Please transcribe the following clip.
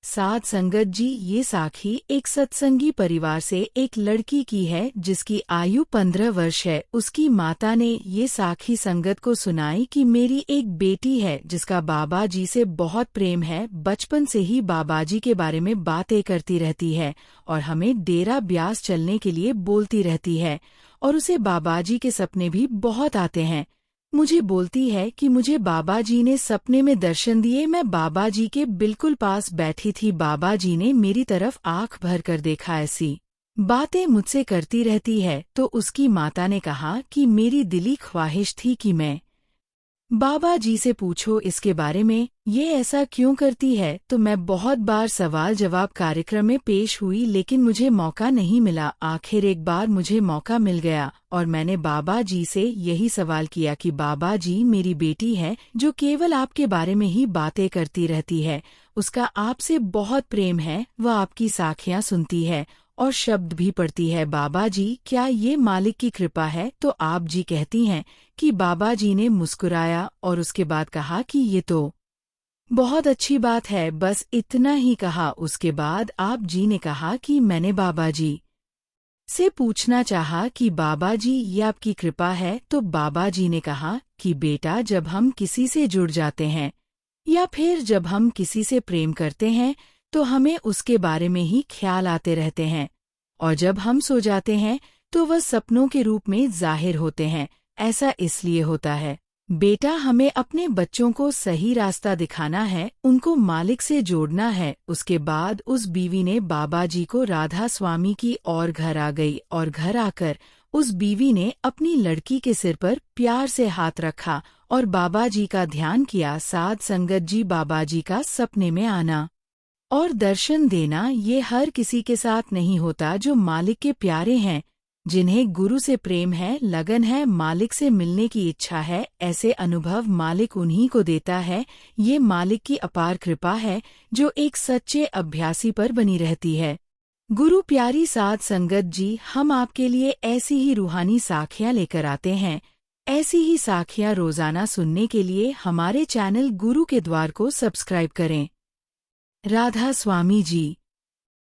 साध संगत जी, ये साखी एक सत्संगी परिवार से एक लड़की की है जिसकी आयु 15 वर्ष है। उसकी माता ने ये साखी संगत को सुनाई कि मेरी एक बेटी है जिसका बाबा जी से बहुत प्रेम है। बचपन से ही बाबा जी के बारे में बातें करती रहती है और हमें डेरा ब्यास चलने के लिए बोलती रहती है और उसे बाबा जी के सपने भी बहुत आते हैं। मुझे बोलती है कि मुझे बाबा जी ने सपने में दर्शन दिए। मैं बाबा जी के बिल्कुल पास बैठी थी। बाबा जी ने मेरी तरफ आंख भर कर देखा। ऐसी बातें मुझसे करती रहती है। तो उसकी माता ने कहा कि मेरी दिली ख्वाहिश थी कि मैं बाबा जी से पूछो इसके बारे में, ये ऐसा क्यों करती है। तो मैं बहुत बार सवाल जवाब कार्यक्रम में पेश हुई लेकिन मुझे मौका नहीं मिला। आखिर एक बार मुझे मौका मिल गया और मैंने बाबा जी से यही सवाल किया कि बाबा जी, मेरी बेटी है जो केवल आपके बारे में ही बातें करती रहती है, उसका आपसे बहुत प्रेम है, वह आपकी साखियां सुनती है और शब्द भी पढ़ती है। बाबा जी, क्या ये मालिक की कृपा है। तो आप जी कहती हैं कि बाबा जी ने मुस्कुराया और उसके बाद कहा कि ये तो बहुत अच्छी बात है, बस इतना ही कहा। उसके बाद आप जी ने कहा कि मैंने बाबा जी से पूछना चाहा कि बाबा जी, ये आपकी कृपा है। तो बाबा जी ने कहा कि बेटा, जब हम किसी से जुड़ जाते हैं या फिर जब हम किसी से प्रेम करते हैं तो हमें उसके बारे में ही ख्याल आते रहते हैं और जब हम सो जाते हैं तो वह सपनों के रूप में जाहिर होते हैं। ऐसा इसलिए होता है बेटा, हमें अपने बच्चों को सही रास्ता दिखाना है, उनको मालिक से जोड़ना है। उसके बाद उस बीवी ने बाबा जी को राधा स्वामी की ओर घर आ गई और घर आकर उस बीवी ने अपनी लड़की के सिर पर प्यार से हाथ रखा और बाबा जी का ध्यान किया। साध संगत जी, बाबा जी का सपने में आना और दर्शन देना ये हर किसी के साथ नहीं होता। जो मालिक के प्यारे हैं, जिन्हें गुरु से प्रेम है, लगन है, मालिक से मिलने की इच्छा है, ऐसे अनुभव मालिक उन्हीं को देता है। ये मालिक की अपार कृपा है जो एक सच्चे अभ्यासी पर बनी रहती है। गुरु प्यारी साध संगत जी, हम आपके लिए ऐसी ही रूहानी साखियां लेकर आते हैं। ऐसी ही साखियां रोजाना सुनने के लिए हमारे चैनल गुरु के द्वार को सब्सक्राइब करें। राधा स्वामी जी।